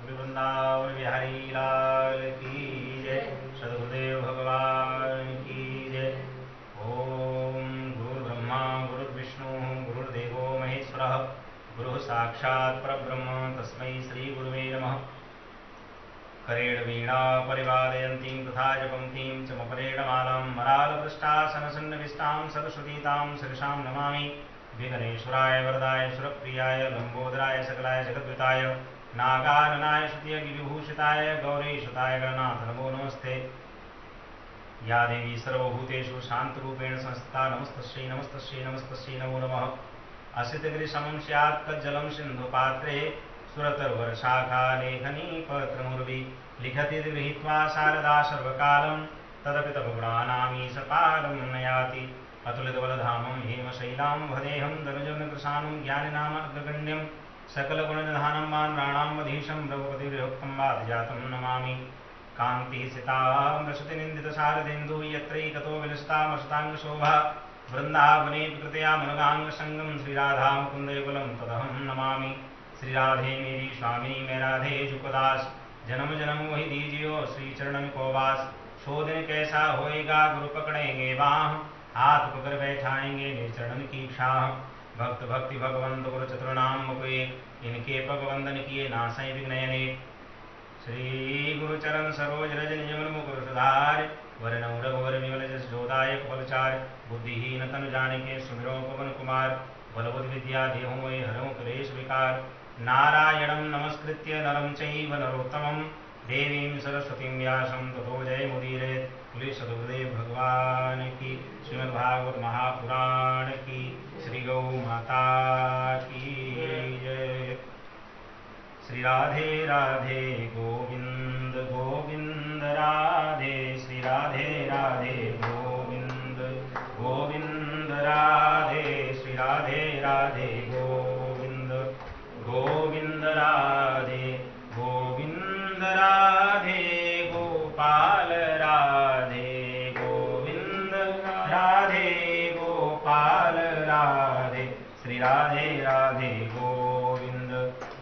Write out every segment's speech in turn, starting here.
वृंदावन बिहारी लाल की जय। सदगुरुदेव भगवान की जय। ओम गुरुर्ब्रह्मा गुरुर्विष्णु गुरुर्देवो महेश्वरः गुरुः साक्षात् परब्रह्म तस्मै श्री गुरुवे नमः। करेण वीणा परिवादयन्तीं तथा जपन्तीं च मपरेण मालां मरालपृष्ठासनसन्नविष्टां सरस्वतीतां शिरसां नमामि। विघ्नेश्वराय वरदाय सुरप्रियाय लम्बोदराय सकलाय जगद्विताय नागाननाय स्तुतिविभूषिताय गौरीसुताय गणनाथ नमो नमस्ते। या देवी सर्वभूतेषु शान्तरूपेण संस्थिता नमस्तस्यै नमस्तस्यै नमस्तस्यै नमो नमः। असितगिरिशमं स्यात् तज्जलं सिन्धुपात्रे सुरतर्वरशाखा लेखनी पत्रमुर्वी लिखति गृहीत्वा शारदा सर्वकालं तदपि तपगुणानामीशपालं नयाति। अतुलितबलधामं हेमशैलां वदेहं दनुजनकृशानं ज्ञानिनामग्रगण्यं सकलगुणनिधानं मानराणां वधीशं रघुपतिर्योक्तं वादजातं नमामि। कान्तिसितामृषतिनिन्दितशारदेन्दु यत्रैकतो विलसितामृषताङ्गशोभा वृन्दावने विकृतया मुनगाङ्गसङ्गं श्रीराधा मुकुन्दयुगलं तदहं नमामि। श्री राधे मेरी स्वामिनी मैं राधे जुकदास जन्म जन्म वही दीजियो श्री चरण को वास। सो दिन कैसा होएगा गुरु पकड़ेंगे बाह हाथ पकड़ बैठाएंगे निर्चरण की क्षाह। भक्त भक्ति भगवंत गुरु चतुर्नाम मुके इनके पग वंदन किए नासै विघ्नयने। श्री गुरु चरण सरोज रज निज मन मुकुर सुधार वरण रघुवर विमल जस जोदायक बलचार। बुद्धिहीन तनु जानिके सुमिरो पवन कुमार बलबुद्धि विद्या देहु मोहि हरहु क्लेश विकार। नारायणं नमस्कृत्य नरं चैव नरोत्तमं देवीं सरस्वतीं व्यासं ततो जयमुदीरयेत्। बोलिए सद्गुरुदेव भगवान की। श्रीमद्भागवत महापुराण की। श्री गौ माता की जय। श्री राधे राधे गोविंद गोविंद राधे श्री राधे राधे गोविंद गोविंद राधे श्री राधे राधे गोविंद गोविंद राधे गोविंद राधे गोपाल राधे गोविंद राधे गोपाल राधे श्री राधे राधे गोविंद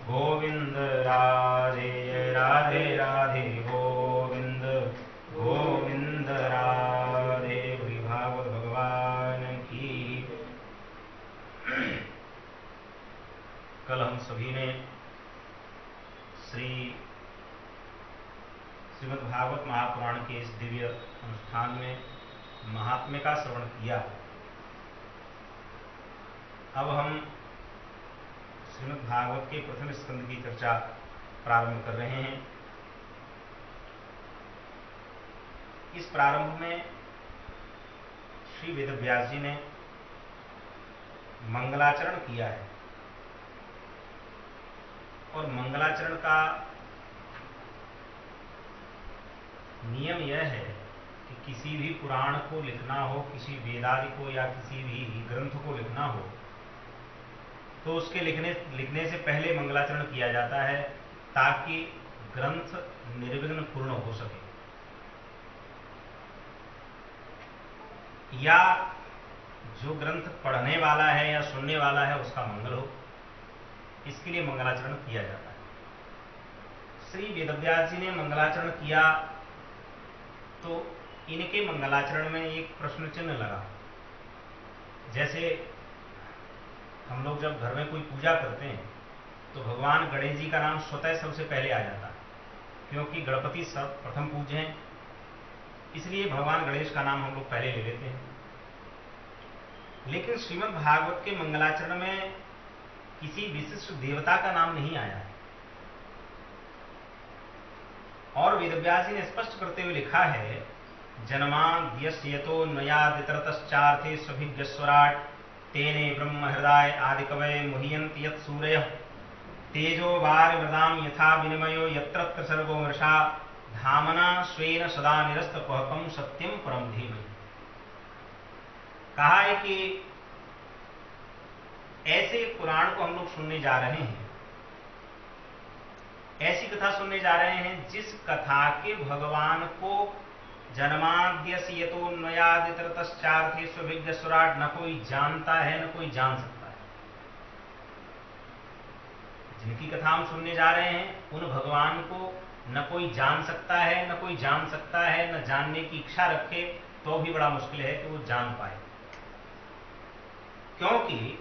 गोविंद राधे राधे राधे गोविंद गोविंद राधे। भागवत भगवान की। कल हम सभी ने श्रीमद् भागवत महापुराण के इस दिव्य अनुष्ठान में महात्म्य का श्रवण किया। अब हम श्रीमद् भागवत के प्रथम स्कंद की चर्चा प्रारंभ कर रहे हैं। इस प्रारंभ में श्री वेदव्यास जी ने मंगलाचरण किया है और मंगलाचरण का नियम यह है कि किसी भी पुराण को लिखना हो, किसी वेदादि को या किसी भी ग्रंथ को लिखना हो तो उसके लिखने से पहले मंगलाचरण किया जाता है ताकि ग्रंथ निर्विघ्न पूर्ण हो सके या जो ग्रंथ पढ़ने वाला है या सुनने वाला है उसका मंगल हो। इसके लिए मंगलाचरण किया जाता है। श्री वेदव्यास जी ने मंगलाचरण किया तो इनके मंगलाचरण में एक प्रश्न चिन्ह लगा। जैसे हम लोग जब घर में कोई पूजा करते हैं तो भगवान गणेश जी का नाम स्वतः सबसे पहले आ जाता है क्योंकि गणपति सब प्रथम पूज्य हैं, इसलिए भगवान गणेश का नाम हम लोग पहले ले लेते हैं। लेकिन श्रीमद् भागवत के मंगलाचरण में किसी विशिष्ट देवता का नाम नहीं आया है और वेदव्यास जी ने स्पष्ट करते हुए लिखा है जन्माद्यस्यतो नयादितरतश्चार्थे स्वभिज्ञस्वराट् तेने ब्रह्म हृदय आदि कवये मुह्यन्ति यत् सूरयः तेजो वारिमृदां यथा विनिमयो यत्र सर्गो मृषा धामना स्वेन सदा निरस्तकुहकं सत्यं परम धीमहि। कहा है कि ऐसे पुराण को हम लोग सुनने जा रहे हैं, ऐसी कथा सुनने जा रहे हैं जिस कथा के भगवान को जन्माद्यस्यतोन्वयादितरतश्चार्थे स्वभिज्ञस्वराट् न कोई जानता है न कोई जान सकता है। जिनकी कथा हम सुनने जा रहे हैं उन भगवान को न कोई जान सकता है, न कोई जान सकता है, न जानने की इच्छा रखे तो भी बड़ा मुश्किल है कि वो जान पाए, क्योंकि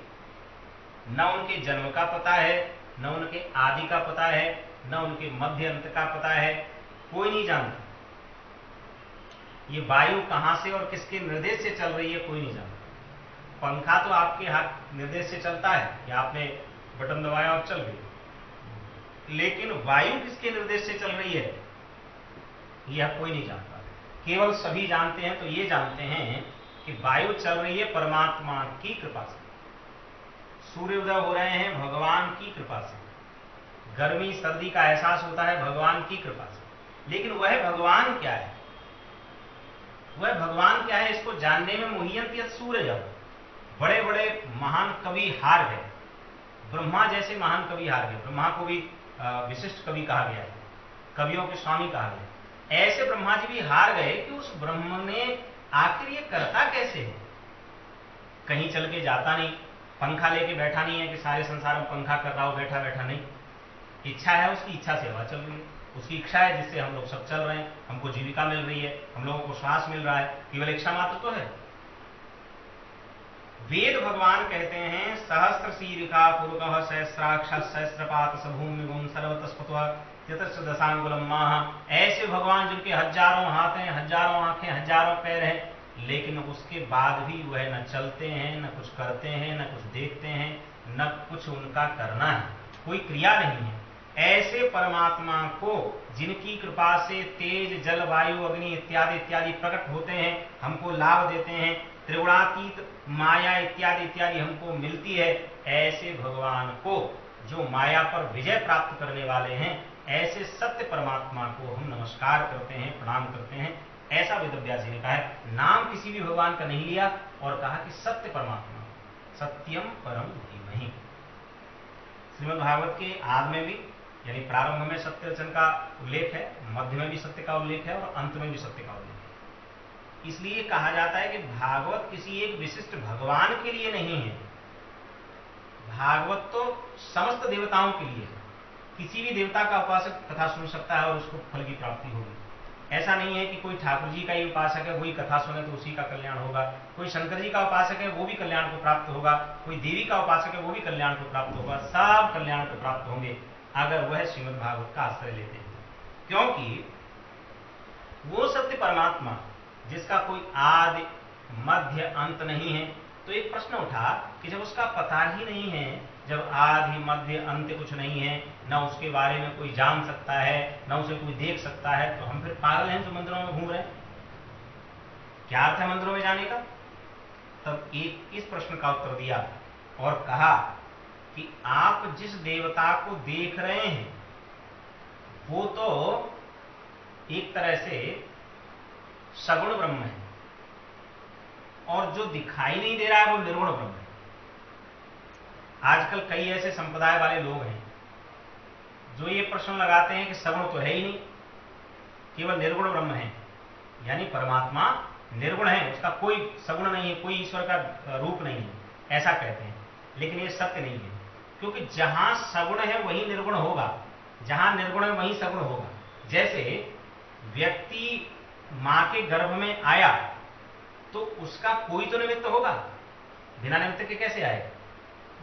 न उनके जन्म का पता है, न उनके आदि का पता है, न उनके मध्य अंत का पता है, कोई नहीं जानता। ये वायु कहां से और किसके निर्देश से चल रही है कोई नहीं जानता। पंखा तो आपके हाथ निर्देश से चलता है कि आपने बटन दबाया और चल गई, लेकिन वायु किसके निर्देश से चल रही है यह कोई नहीं जानता। केवल सभी जानते हैं तो ये जानते हैं कि वायु चल रही है परमात्मा की कृपा से, सूर्योदय हो रहे हैं भगवान की कृपा से, गर्मी सर्दी का एहसास होता है भगवान की कृपा से। लेकिन वह भगवान क्या है, वह भगवान क्या है इसको जानने में मुहियत सूर्य जाओ। बड़े बड़े महान कवि हार गए, ब्रह्मा जैसे महान कवि हार गए। ब्रह्मा को भी विशिष्ट कवि कहा गया है, कवियों के स्वामी कहा गया। ऐसे ब्रह्मा जी भी हार गए कि उस ब्रह्म ने आखिर ये करता कैसे है। कहीं चल के जाता नहीं, पंखा लेके बैठा नहीं है कि सारे संसार में पंखा कर रहा हो बैठा बैठा, नहीं। इच्छा है, उसकी इच्छा से हवा चल रही है, उसकी इच्छा है जिससे हम लोग सब चल रहे हैं, हमको जीविका मिल रही है, हम लोगों को श्वास मिल रहा है, केवल इच्छा मात्र तो है। वेद भगवान कहते हैं सहस्त्र शीरिका पुरुष सहस्राक्ष सहस्रपात सभूमि गुम सर्वतस्पत्व चतुर्थ दशांगुलम माह। ऐसे भगवान जिनके हजारों हाथ हैं, हजारों आंखें, हजारों पैर हैं, लेकिन उसके बाद भी वह न चलते हैं, न कुछ करते हैं, न कुछ देखते हैं, न कुछ उनका करना है, कोई क्रिया नहीं है। ऐसे परमात्मा को जिनकी कृपा से तेज जल वायु अग्नि इत्यादि इत्यादि प्रकट होते हैं, हमको लाभ देते हैं, त्रिगुणातीत माया इत्यादि इत्यादि हमको मिलती है, ऐसे भगवान को जो माया पर विजय प्राप्त करने वाले हैं, ऐसे सत्य परमात्मा को हम नमस्कार करते हैं, प्रणाम करते हैं। ऐसा वेदव्यास जी ने कहा है। नाम किसी भी भगवान का नहीं लिया और कहा कि सत्य परमात्मा, सत्यम परम धीमहि। श्रीमद् भागवत के आदि में भी यानी प्रारंभ में सत्य वचन का उल्लेख है, मध्य में भी सत्य का उल्लेख है और अंत में भी सत्य का उल्लेख है। इसलिए कहा जाता है कि भागवत किसी एक विशिष्ट भगवान के लिए नहीं है, भागवत तो समस्त देवताओं के लिए है। किसी भी देवता का उपासक कथा सुन सकता है और उसको फल की प्राप्ति होगी। ऐसा नहीं है कि कोई ठाकुर जी का ही उपासक है वही कथा सुने तो उसी का कल्याण होगा, कोई शंकर जी का उपासक है वो भी कल्याण को प्राप्त होगा, कोई देवी का उपासक है वो भी कल्याण को प्राप्त होगा। सब कल्याण को प्राप्त होंगे अगर वह श्रीमद् भागवत का आश्रय लेते हैं, क्योंकि वो सत्य परमात्मा जिसका कोई आदि मध्य अंत नहीं है। तो एक प्रश्न उठा कि जब उसका पता ही नहीं है, जब आदि मध्य अंत कुछ नहीं है, न उसके बारे में कोई जान सकता है, न उसे कोई देख सकता है, तो हम फिर पागल हैं जो मंदिरों में घूम रहे हैं। क्या अर्थ है मंदिरों में जाने का? तब एक इस प्रश्न का उत्तर दिया और कहा कि आप जिस देवता को देख रहे हैं वो तो एक तरह से सगुण ब्रह्म है, और जो दिखाई नहीं दे रहा है वो निर्गुण ब्रह्म है। आजकल कई ऐसे संप्रदाय वाले लोग हैं जो ये प्रश्न लगाते हैं कि सगुण तो है ही नहीं, केवल निर्गुण ब्रह्म है, यानी परमात्मा निर्गुण है, उसका कोई सगुण नहीं है, कोई ईश्वर का रूप नहीं है, ऐसा कहते हैं। लेकिन ये सत्य नहीं है, क्योंकि जहां सगुण है वही निर्गुण होगा, जहां निर्गुण है वही सगुण होगा। जैसे व्यक्ति मां के गर्भ में आया तो उसका कोई तो निमित्त होगा, बिना निमित्त के कैसे आएगा,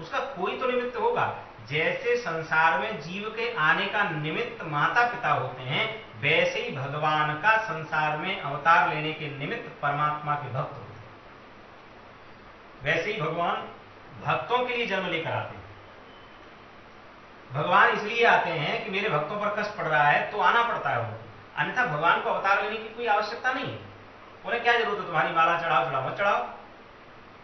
उसका कोई तो निमित्त होगा। जैसे संसार में जीव के आने का निमित्त माता पिता होते हैं, वैसे ही भगवान का संसार में अवतार लेने के निमित्त परमात्मा के भक्त होते हैं। वैसे ही भगवान भक्तों के लिए जन्म लेकर आते हैं। भगवान इसलिए आते हैं कि मेरे भक्तों पर कष्ट पड़ रहा है तो आना पड़ता है उनको, अन्यथा भगवान को अवतार लेने की कोई आवश्यकता नहीं है। उन्हें क्या जरूरत है तुम्हारी माला चढ़ाओ चढ़ाओ मत चढ़ाओ,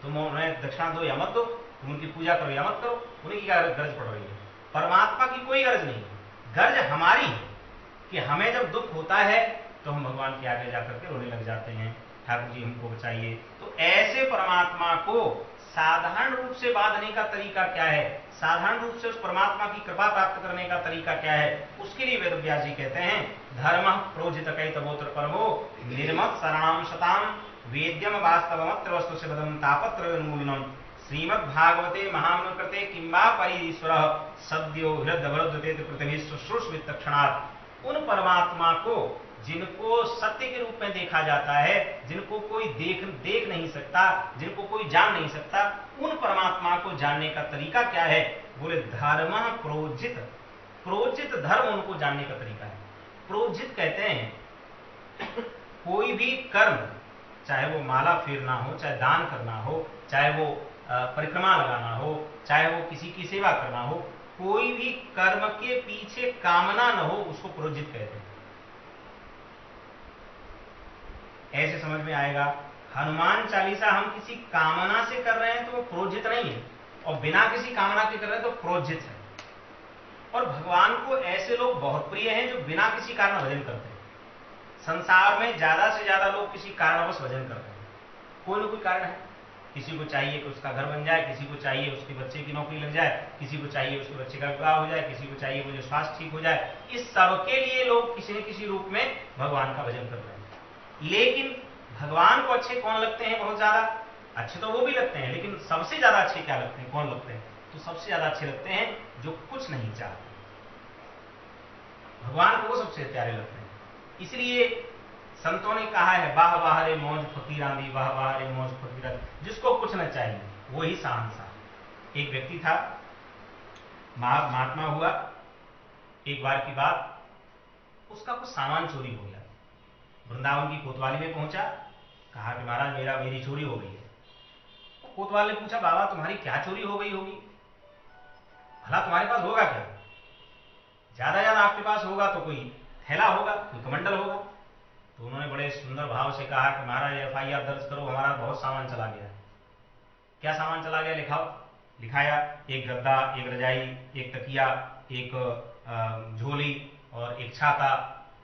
तुम उन्हें दक्षिणा दो या मत दो, तुम उनकी पूजा करो या मत करो, उन्हीं की क्या गरज पड़ रही है। परमात्मा की कोई गरज नहीं, गरज हमारी है कि हमें जब दुख होता है तो हम भगवान के आगे जाकर के रोने लग जाते हैं, ठाकुर जी हमको बचाइए। तो ऐसे परमात्मा को साधारण रूप से बांधने का तरीका क्या है, साधारण रूप से उस परमात्मा की कृपा प्राप्त करने का तरीका क्या है, उसके लिए वेदव्यास जी कहते हैं धर्म प्रोजित कैतवोत्र परमो निर्मत शरणाम शताम वेद्यम वास्तवमत्र वस्तु सिद्धम तापत्र उन्मूलनम श्रीमद्भागवते महामृते किंबा परीश्वर सद्यो हृदयवरुद्धते पृथ्वी शुश्रूषवित तत्क्षणात्। उन परमात्मा को जिनको सत्य के रूप में देखा जाता है, जिनको कोई देख नहीं सकता, जिनको कोई जान नहीं सकता, उन परमात्मा को जानने का तरीका क्या है? बोले धर्म प्रोजित। प्रोजित धर्म उनको जानने का तरीका है। प्रोजित कहते हैं कोई भी कर्म, चाहे वो माला फेरना हो, चाहे दान करना हो, चाहे वो परिक्रमा लगाना हो, चाहे वो किसी की सेवा करना हो, कोई भी कर्म के पीछे कामना न हो, उसको प्रोजित कहते हैं। ऐसे समझ में आएगा। हनुमान चालीसा हम किसी कामना से कर रहे हैं तो वो प्रोजित नहीं है, और बिना किसी कामना के कर रहे हैं तो प्रोजित है। और भगवान को ऐसे लोग बहुत प्रिय हैं जो बिना किसी कारण भजन करते हैं। संसार में ज्यादा से ज्यादा लोग किसी कारणवश भजन करते हैं, कोई ना कोई कारण है। किसी को चाहिए कि उसका घर बन जाए, किसी को चाहिए उसके बच्चे की नौकरी लग जाए, किसी को चाहिए उसके बच्चे का विवाह हो जाए, किसी को चाहिए मुझे स्वास्थ्य ठीक हो जाए। इस सबके लिए लोग किसी न किसी रूप में भगवान का भजन कर रहे हैं। लेकिन भगवान को अच्छे कौन लगते हैं? बहुत ज्यादा अच्छे तो वो भी लगते हैं, लेकिन सबसे ज्यादा अच्छे क्या लगते हैं? कौन लगते हैं? तो सबसे ज्यादा अच्छे लगते हैं जो कुछ नहीं चाहते। भगवान को वो सबसे प्यारे लगते हैं। इसलिए संतों ने कहा है, वाह वाह रे मौज फकीरांदी, वाह वाह रे मौज फकीरांदी। जिसको कुछ न चाहिए वही शहंशाह। एक व्यक्ति था, महात्मा हुआ। एक बार की बात, उसका कुछ सामान चोरी हो गया। वृंदावन की कोतवाली में पहुंचा, कहा कि महाराज मेरी चोरी हो गई है। तो कोतवाल ने पूछा, बाबा तुम्हारी क्या चोरी हो गई होगी? भला तुम्हारे पास होगा क्या? ज्यादा आपके पास होगा तो कोई थैला होगा, कोई कमंडल होगा। तो उन्होंने बड़े सुंदर भाव से कहा कि महाराज FIR दर्ज करो, हमारा बहुत सामान चला गया। क्या सामान चला गया? लिखाओ। लिखाया, एक गद्दा, एक रजाई, एक तकिया, एक झोली और एक छाता,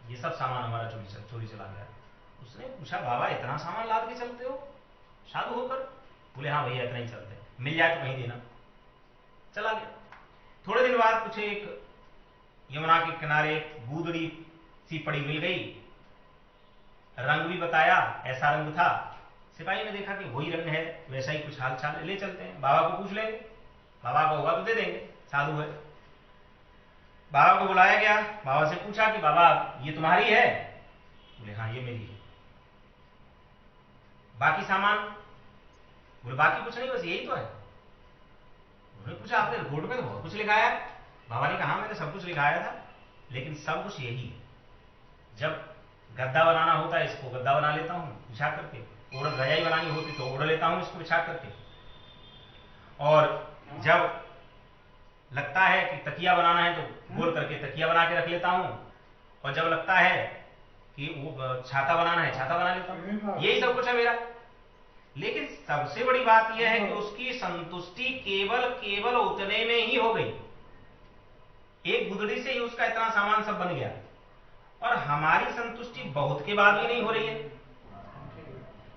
ये सब सामान हमारा चोरी चला गया। उसने पूछा, बाबा इतना सामान लाद के चलते हो साधु होकर? बोले हाँ भैया इतना ही चलते हैं, मिल जाए तो कहीं देना। चला गया। थोड़े दिन बाद कुछ एक यमुना के किनारे गूदड़ी सी पड़ी मिल गई, रंग भी बताया, ऐसा रंग था। सिपाही ने देखा कि वही रंग है, वैसा ही कुछ हाल चाल, ले चलते हैं, बाबा को पूछ लेंगे, बाबा को होगा तो दे देंगे, साधु है। बाबा को बुलाया गया, बाबा से पूछा कि बाबा ये तुम्हारी है? बोले हाँ ये मेरी है। बाकी सामान? बोले बाकी कुछ नहीं, बस यही तो है। उन्होंने पूछा, आपने रिपोर्ट में तो बहुत कुछ लिखाया है। बाबा ने कहा मैंने सब कुछ लिखाया था, लेकिन सब कुछ यही है। जब गद्दा बनाना होता है इसको गद्दा बना लेता हूं बिछा करके, ओढ़ रजाई बनानी होती तो ओढ़ लेता हूं इसको बिछा करके, और जब लगता है कि तकिया बनाना है तो गोल करके तकिया बना के रख लेता हूं, और जब लगता है कि वो छाता बनाना है छाता बना लेता हूं। यही सब कुछ है मेरा। लेकिन सबसे बड़ी बात यह है कि उसकी संतुष्टि केवल उतने में ही हो गई। एक गुदड़ी से ही उसका इतना सामान सब बन गया, और हमारी संतुष्टि बहुत के बाद भी नहीं हो रही है।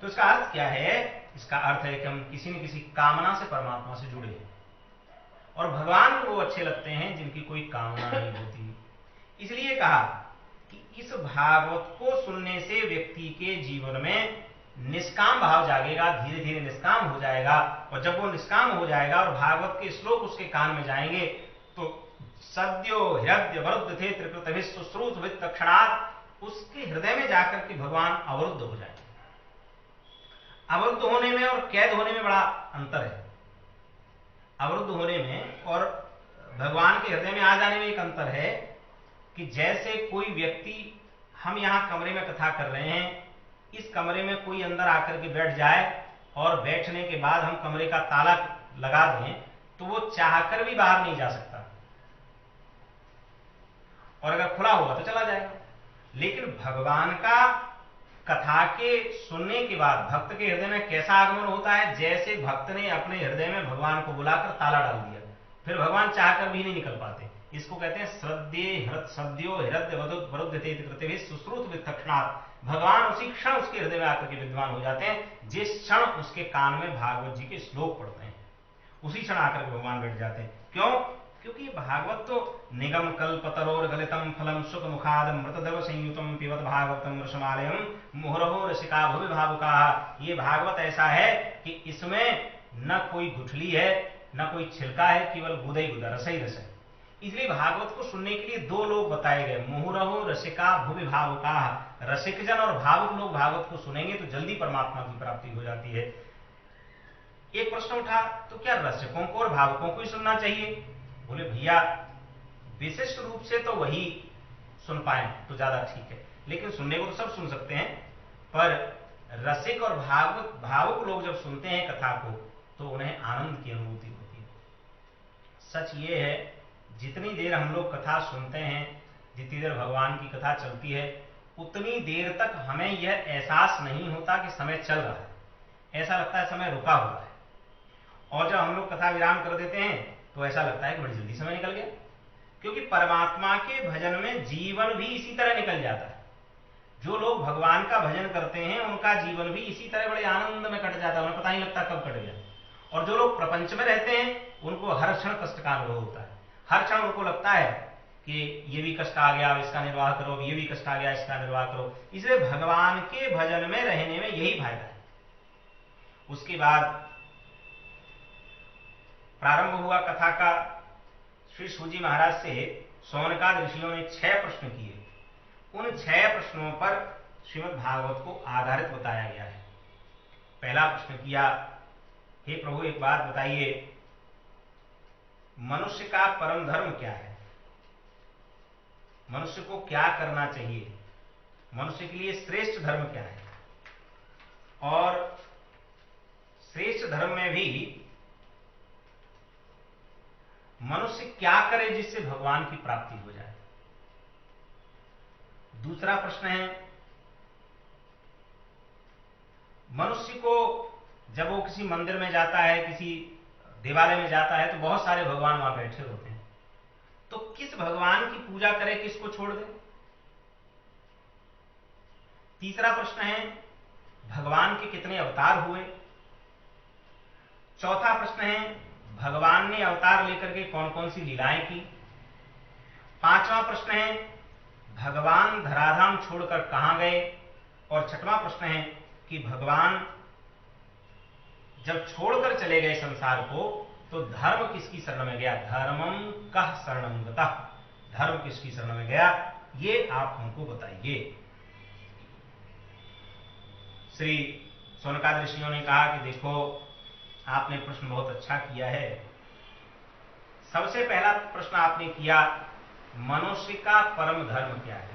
तो इसका अर्थ क्या है? इसका अर्थ है कि हम किसी न किसी कामना से परमात्मा से जुड़े हैं, और भगवान को वो अच्छे लगते हैं जिनकी कोई कामना नहीं होती। इसलिए कहा कि इस भागवत को सुनने से व्यक्ति के जीवन में निष्काम भाव जागेगा, धीरे धीरे निष्काम हो जाएगा, और जब वो निष्काम हो जाएगा और भागवत के श्लोक उसके कान में जाएंगे तो सद्यो हृदय वरुद्ध थे त्रिकृत शुश्रूष तत्क्षणात्, उसके हृदय में जाकर के भगवान अवरुद्ध हो जाएंगे। अवरुद्ध होने में और कैद होने में बड़ा अंतर है। अवरुद्ध होने में और भगवान के हृदय में आ जाने में एक अंतर है कि जैसे कोई व्यक्ति, हम यहां कमरे में कथा कर रहे हैं, इस कमरे में कोई अंदर आकर के बैठ जाए और बैठने के बाद हम कमरे का ताला लगा दें तो वो चाहकर भी बाहर नहीं जा सकता, और अगर खुला होगा तो चला जाएगा। लेकिन भगवान का कथा के सुनने के बाद भक्त के हृदय में कैसा आगमन होता है? जैसे भक्त ने अपने हृदय में भगवान को बुलाकर ताला डाल दिया, फिर भगवान चाहकर भी नहीं निकल पाते। इसको कहते हैं सद्यो हृदय वरुद्धते कृते शुश्रूष तत्क्षणात्। भगवान उसी क्षण उसके हृदय में आकर के विद्वान हो जाते हैं। जिस क्षण उसके कान में भागवत जी के श्लोक पढ़ते हैं उसी क्षण आकर के भगवान बैठ जाते हैं। क्यों? क्योंकि भागवत तो निगम कल्पतरोर गलितम फलम सुख मुखाद मृतदेव संयुतम पिबत भागवतम रसमालयम मुहुरहो रसिका भुवि भावुका। ये भागवत ऐसा है कि इसमें न कोई गुठली है, न कोई छिलका है, केवल गुदा ही गुदा, रस ही रस है। इसलिए भागवत को सुनने के लिए दो लोग बताए गए, मुहुरहो रसिका भुवि भावुका। रसिक जन और भावुक लोग भागवत को सुनेंगे तो जल्दी परमात्मा की प्राप्ति हो जाती है। एक प्रश्न उठा, तो क्या रसिकों को और भावुकों को ही सुनना चाहिए? बोले भैया विशिष्ट रूप से तो वही सुन पाए तो ज्यादा ठीक है, लेकिन सुनने को तो सब सुन सकते हैं, पर रसिक और भावुक लोग जब सुनते हैं कथा को तो उन्हें आनंद की अनुभूति होती है। सच ये है, जितनी देर हम लोग कथा सुनते हैं, जितनी देर भगवान की कथा चलती है, उतनी देर तक हमें यह एहसास नहीं होता कि समय चल रहा है। ऐसा लगता है समय रुका हुआ है। और जब हम लोग कथा विराम कर देते हैं तो ऐसा लगता है कि बड़ी जल्दी समय निकल गया, क्योंकि परमात्मा के भजन में जीवन भी इसी तरह निकल जाता है। जो लोग भगवान का भजन करते हैं उनका जीवन भी इसी तरह बड़े आनंद में कट जाता है, उन्हें पता नहीं लगता कब कट गया। और जो लोग प्रपंच में रहते हैं उनको हर क्षण कष्ट का अनुभव होता है। हर क्षण उनको लगता है कि ये भी कष्ट आ गया, इसका निर्वाह करो, ये भी कष्ट आ गया, इसका निर्वाह करो। इसलिए भगवान के भजन में रहने में यही फायदा है। उसके बाद प्रारंभ हुआ कथा का। श्री सूजी महाराज से सौनकाद ऋषियों ने 6 प्रश्न किए। उन 6 प्रश्नों पर श्रीमद् भागवत को आधारित बताया गया है। पहला प्रश्न किया, हे प्रभु एक बात बताइए, मनुष्य का परम धर्म क्या है? मनुष्य को क्या करना चाहिए? मनुष्य के लिए श्रेष्ठ धर्म क्या है? और श्रेष्ठ धर्म में भी मनुष्य क्या करे जिससे भगवान की प्राप्ति हो जाए? दूसरा प्रश्न है, मनुष्य को जब वो किसी मंदिर में जाता है, किसी देवालय में जाता है, तो बहुत सारे भगवान वहां बैठे होते हैं, तो किस भगवान की पूजा करे, किसको छोड़ दे? तीसरा प्रश्न है, भगवान के कितने अवतार हुए? चौथा प्रश्न है, भगवान ने अवतार लेकर के कौन कौन सी लीलाएं की? पांचवा प्रश्न है, भगवान धराधाम छोड़कर कहां गए? और छठवां प्रश्न है कि भगवान जब छोड़कर चले गए संसार को तो धर्म किसकी शरण में गया? धर्मम कह शरणं गतः, धर्म किसकी शरण में गया? ये आप हमको बताइए। श्री सौनकाद ऋषियों ने कहा कि देखो आपने प्रश्न बहुत अच्छा किया है। सबसे पहला प्रश्न आपने किया, मनुष्य का परम धर्म क्या है?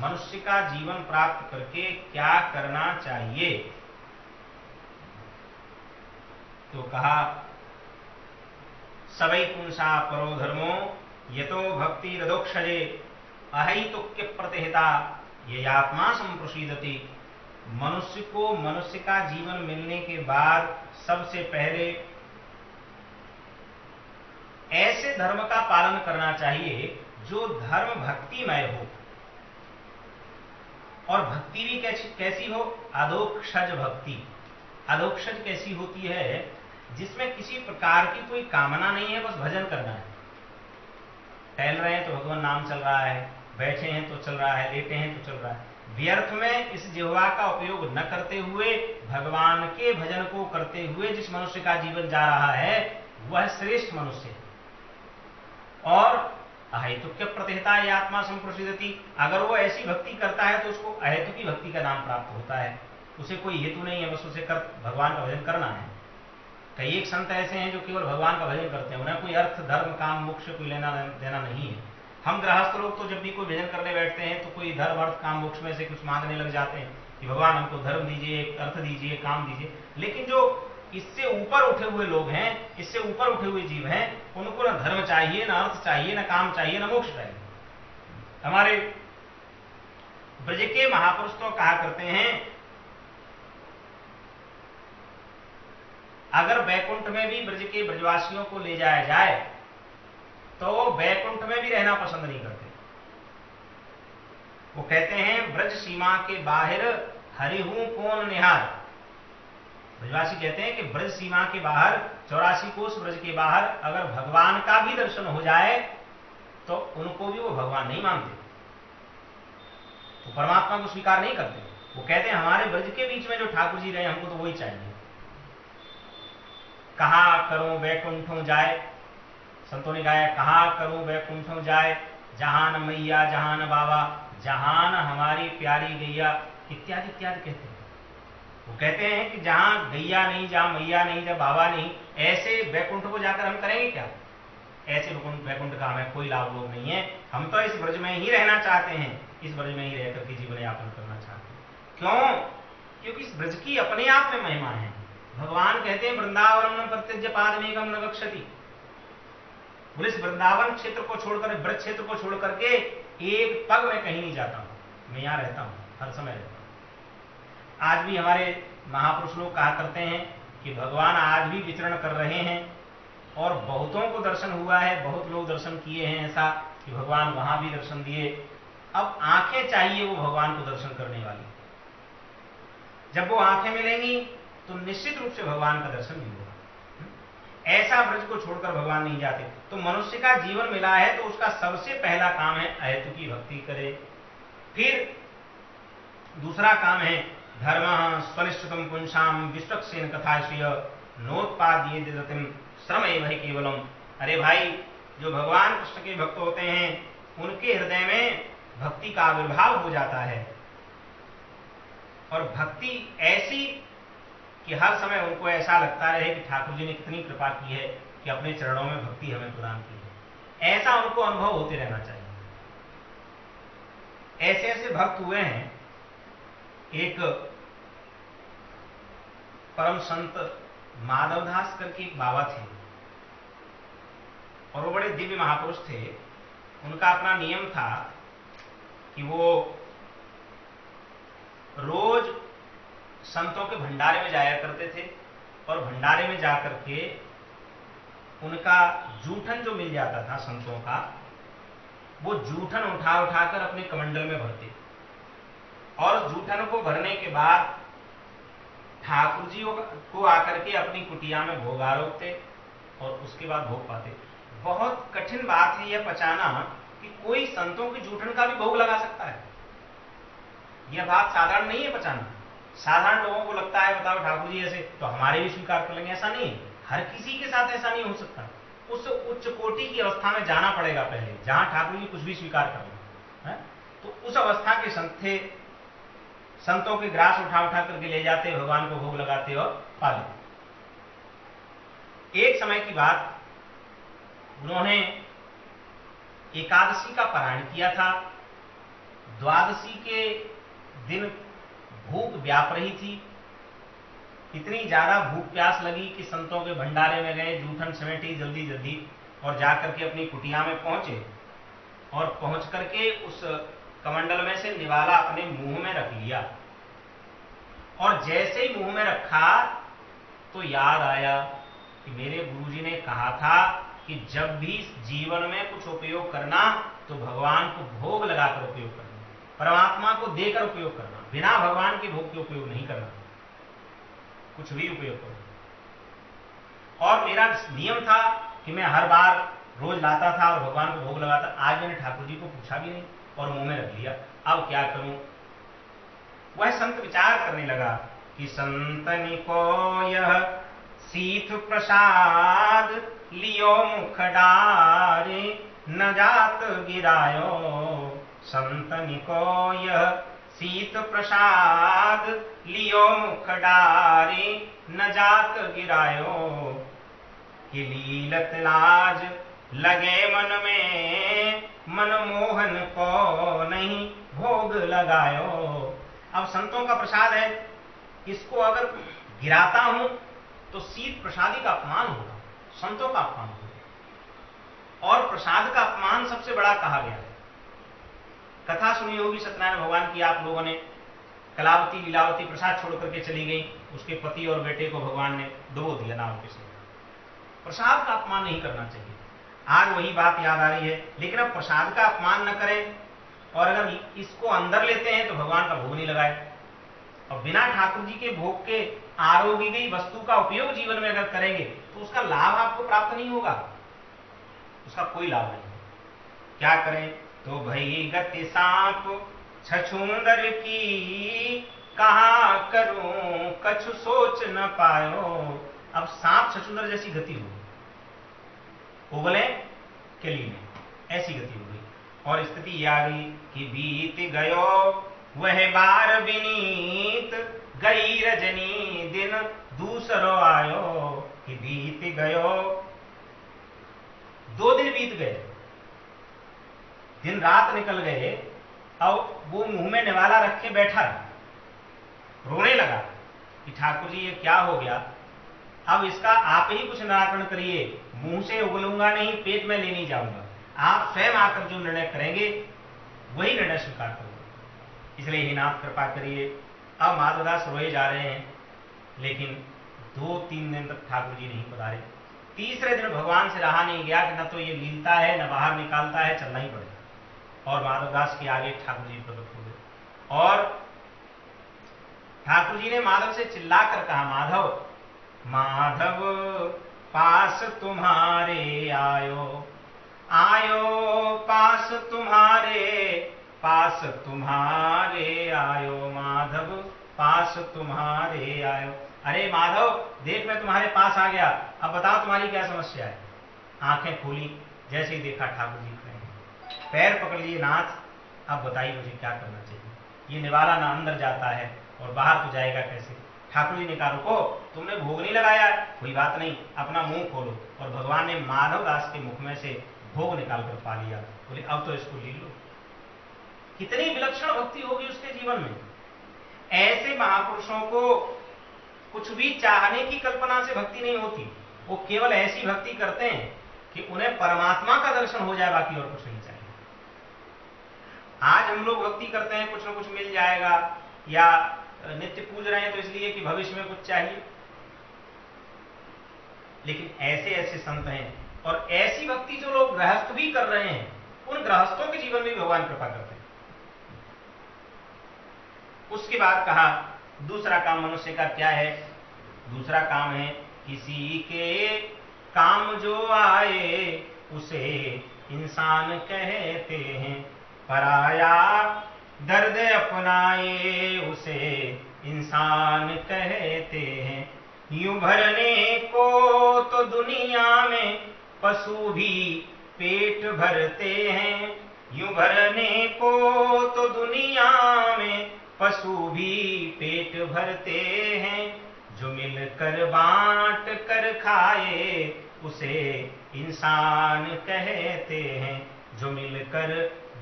मनुष्य का जीवन प्राप्त करके क्या करना चाहिए? तो कहा, सवै पुंसा परो धर्मो यतो भक्ति रदोक्षजे अहैतुक्य प्रतिहिता ययात्मा संप्रसीदति। मनुष्य को मनुष्य का जीवन मिलने के बाद सबसे पहले ऐसे धर्म का पालन करना चाहिए जो धर्म भक्तिमय हो। और भक्ति भी कैसी हो? अधोक्षज भक्ति। अधोक्षज कैसी होती है? जिसमें किसी प्रकार की कोई कामना नहीं है, बस भजन करना है। टहल रहे हैं तो भगवान नाम चल रहा है, बैठे हैं तो चल रहा है, लेटे हैं तो चल रहा है। व्यर्थ में इस जिह्वा का उपयोग न करते हुए भगवान के भजन को करते हुए जिस मनुष्य का जीवन जा रहा है वह श्रेष्ठ मनुष्य है। और अहेतुक्य प्रतिहिता ये आत्मा संप्रसिद्धति, अगर वो ऐसी भक्ति करता है तो उसको अहेतुकी भक्ति का नाम प्राप्त होता है। उसे कोई हेतु नहीं है, बस उसे भगवान का भजन करना है। कई एक संत ऐसे हैं जो केवल भगवान का भजन करते हैं, उन्हें कोई अर्थ धर्म काम मोक्ष कोई लेना देना नहीं है। हम गृहस्थ लोग तो जब भी कोई भजन करने बैठते हैं तो कोई धर्म अर्थ काम मोक्ष में से कुछ मांगने लग जाते हैं कि भगवान हमको धर्म दीजिए, अर्थ दीजिए, काम दीजिए। लेकिन जो इससे ऊपर उठे हुए लोग हैं, इससे ऊपर उठे हुए जीव हैं, उनको ना धर्म चाहिए, ना अर्थ चाहिए, ना काम चाहिए, ना मोक्ष चाहिए। हमारे ब्रज के महापुरुष तो कहा करते हैं, अगर बैकुंठ में भी ब्रज के ब्रजवासियों को ले जाया जाए तो वो बैकुंठ में भी रहना पसंद नहीं करते। वो कहते हैं, ब्रज सीमा के बाहर हरिहूं कौन निहार। ब्रजवासी कहते हैं कि ब्रज सीमा के बाहर 84 कोस ब्रज के बाहर अगर भगवान का भी दर्शन हो जाए तो उनको भी वो भगवान नहीं मानते, वो परमात्मा को स्वीकार नहीं करते। वो कहते हैं हमारे ब्रज के बीच में जो ठाकुर जी रहे हमको तो वही चाहिए। कहा करूं वैकुंठों जाए, संतों ने गाया कहा करूं वैकुंठों जाए, जहान मैया जहान बाबा, जहान हमारी प्यारी गैया, इत्यादि इत्यादि कहते हैं। वो कहते हैं कि जहां गैया नहीं, जहां मैया नहीं, जहां बाबा नहीं, ऐसे वैकुंठ को जाकर हम करेंगे क्या? ऐसे वैकुंठ का हमें कोई लाभ लोग नहीं है। हम तो इस ब्रज में ही रहना चाहते हैं, इस ब्रज में ही रह करके जीवन यापन करना चाहते हैं। क्यों? क्योंकि इस ब्रज की अपने आप में महिमा है। भगवान कहते हैं वृंदावन प्रत्यज्य पादमेकम न गच्छति। बोले इस वृंदावन क्षेत्र को छोड़कर, ब्रज क्षेत्र को छोड़ करके एक पग मैं कहीं नहीं जाता हूं, मैं यहां रहता हूं, हर समय रहता हूं। आज भी हमारे महापुरुष लोग कहा करते हैं कि भगवान आज भी विचरण कर रहे हैं, और बहुतों को दर्शन हुआ है, बहुत लोग दर्शन किए हैं, ऐसा कि भगवान वहां भी दर्शन दिए। अब आंखें चाहिए वो भगवान को दर्शन करने वाली। जब वो आंखें मिलेंगी तो निश्चित रूप से भगवान का दर्शन भी होगा। ऐसा ब्रज को छोड़कर भगवान नहीं जाते। तो मनुष्य का जीवन मिला है तो उसका सबसे पहला काम है अहेतु की भक्ति करे। फिर दूसरा काम है धर्म स्वनिष्ठितम पुंसाम विश्वक्सेन कथा श्रिय नोत्पाद्ये दिदतिम श्रम एवं केवलम। अरे भाई, जो भगवान कृष्ण के भक्त होते हैं उनके हृदय में भक्ति का आविर्भाव हो जाता है, और भक्ति ऐसी कि हर समय उनको ऐसा लगता रहे कि ठाकुर जी ने कितनी कृपा की है कि अपने चरणों में भक्ति हमें प्रदान की है। ऐसा उनको अनुभव होते रहना चाहिए। ऐसे ऐसे भक्त हुए हैं। एक परम संत माधवदास करके एक बाबा थे, और वो बड़े दिव्य महापुरुष थे। उनका अपना नियम था कि वो रोज संतों के भंडारे में जाया करते थे, और भंडारे में जाकर के उनका जूठन जो मिल जाता था संतों का, वो जूठन उठा उठाकर अपने कमंडल में भरते, और जूठन को भरने के बाद ठाकुर जी को आकर के अपनी कुटिया में भोग आरोपते, और उसके बाद भोग पाते। बहुत कठिन बात है यह पचाना कि कोई संतों की जूठन का भी भोग लगा सकता है। यह बात साधारण नहीं है पचाना। साधारण लोगों को लगता है बताओ ठाकुर जी ऐसे तो हमारे भी स्वीकार कर लेंगे, ऐसा नहीं है। हर किसी के साथ ऐसा नहीं हो सकता। उस उच्च कोटि की अवस्था में जाना पड़ेगा पहले, जहां ठाकुर जी कुछ भी स्वीकार कर लें। तो उस अवस्था के संत थे, संतों के ग्रास उठा उठा करके ले जाते, भगवान को भोग लगाते और पा लेते। एक समय की बात, उन्होंने एकादशी का पारायण किया था। द्वादशी के दिन भूख व्याप रही थी। इतनी ज्यादा भूख प्यास लगी कि संतों के भंडारे में गए, जूठन समेटी जल्दी जल्दी, और जाकर के अपनी कुटिया में पहुंचे, और पहुंच करके उस कमंडल में से निवाला अपने मुंह में रख लिया। और जैसे ही मुंह में रखा तो याद आया कि मेरे गुरुजी ने कहा था कि जब भी जीवन में कुछ उपयोग करना तो भगवान को भोग लगाकर उपयोग करना, परमात्मा को देकर उपयोग करना, बिना भगवान के भोग के उपयोग नहीं करना, कुछ भी उपयोग करो। और मेरा नियम था कि मैं हर बार रोज लाता था और भगवान को भोग लगाता। आज मैंने ठाकुर जी को पूछा भी नहीं और मुंह में रख लिया, अब क्या करूं? वह संत विचार करने लगा कि संतनि को यह सीथ प्रसाद लियो मुख डारे न जात गिरायो। संतनि को यह सीत प्रसाद लियो मुख डारे न जात गिरायो। कि लीलत लाज लगे मन में मनमोहन को नहीं भोग लगायो। अब संतों का प्रसाद है, इसको अगर गिराता हूं तो सीत प्रसादी का अपमान होगा, संतों का अपमान होगा। और प्रसाद का अपमान सबसे बड़ा कहा गया है। कथा सुनी होगी सत्यनारायण भगवान की आप लोगों ने। कलावती लीलावती प्रसाद छोड़ करके चली गई, उसके पति और बेटे को भगवान ने डुबो दिया नाव के साथ। प्रसाद का अपमान नहीं करना चाहिए। आज वही बात याद आ रही है। लेकिन अब प्रसाद का अपमान न करें, और अगर इसको अंदर लेते हैं तो भगवान का भोग नहीं लगाए। और बिना ठाकुर जी के भोग के आरोगी गई वस्तु का उपयोग जीवन में अगर करेंगे तो उसका लाभ आपको प्राप्त नहीं होगा, उसका कोई लाभ नहीं। क्या करें? तो भई गति सांप छछूंदर की, कहा करूं कछु सोच न पायो। अब सांप छछूंदर जैसी गति हो गई, उगले किली में, ऐसी गति हो गई। और स्थिति ये आ गई कि बीत गयो वह बार विनीत, गई रजनी दिन दूसरो आयो, कि बीत गयो, 2 दिन बीत गए, दिन रात निकल गए, अब वो मुंह में निवाला रखे बैठा, रोने लगा कि ठाकुर जी ये क्या हो गया, अब इसका आप ही कुछ निराकरण करिए, मुंह से उगलूंगा नहीं, पेट में ले नहीं जाऊंगा, आप स्वयं आकर जो निर्णय करेंगे वही निर्णय स्वीकार करूंगा, इसलिए हे नाथ कृपा करिए। अब माधवदास रोए जा रहे हैं, लेकिन 2-3 दिन तक ठाकुर जी नहीं पधारे। तीसरे दिन भगवान से रहा नहीं गया कि न तो ये लीलता है, न बाहर निकालता है, चलना ही पड़ेगा। और माधवदास के आगे ठाकुर जी प्रकट हो गए और ठाकुर जी ने माधव से चिल्लाकर कहा, माधव माधव पास तुम्हारे आयो, आयो पास तुम्हारे आयो, माधव पास तुम्हारे आयो। अरे माधव देख, मैं तुम्हारे पास आ गया, अब बताओ तुम्हारी क्या समस्या है। आंखें खोली, जैसे ही देखा ठाकुर जी खड़े हैं, पैर पकड़ लिए, नाथ अब बताइए मुझे क्या करना चाहिए, ये निवाला ना अंदर जाता है और बाहर तो जाएगा कैसे। ठाकुर जी ने कहा, रुको, तुमने भोग नहीं लगाया, कोई बात नहीं, अपना मुंह खोलो। और भगवान ने माधवदास के मुख में से भोग निकाल कर पा लिया। बोले अब तो इसको ले लो। कितनी विलक्षण भक्ति होगी उसके जीवन में। ऐसे महापुरुषों को कुछ भी चाहने की कल्पना से भक्ति नहीं होती, वो केवल ऐसी भक्ति करते हैं कि उन्हें परमात्मा का दर्शन हो जाए, बाकी और कुछ नहीं चाहिए। आज हम लोग भक्ति करते हैं कुछ न कुछ मिल जाएगा, या नित्य पूज रहे हैं तो इसलिए कि भविष्य में कुछ चाहिए, लेकिन ऐसे ऐसे संत हैं और ऐसी भक्ति जो लोग गृहस्थ भी कर रहे हैं, उन गृहस्थों के जीवन में भगवान कृपा करते हैं। उसके बाद कहा दूसरा काम मनुष्य का क्या है। दूसरा काम है, किसी के काम जो आए उसे इंसान कहते हैं, पराया दर्द अपनाए उसे इंसान कहते हैं। यूं भरने को तो दुनिया में पशु भी पेट भरते हैं, यूं भरने को तो दुनिया में पशु भी पेट भरते हैं। जो मिलकर बांट कर खाए उसे इंसान कहते हैं, जो मिलकर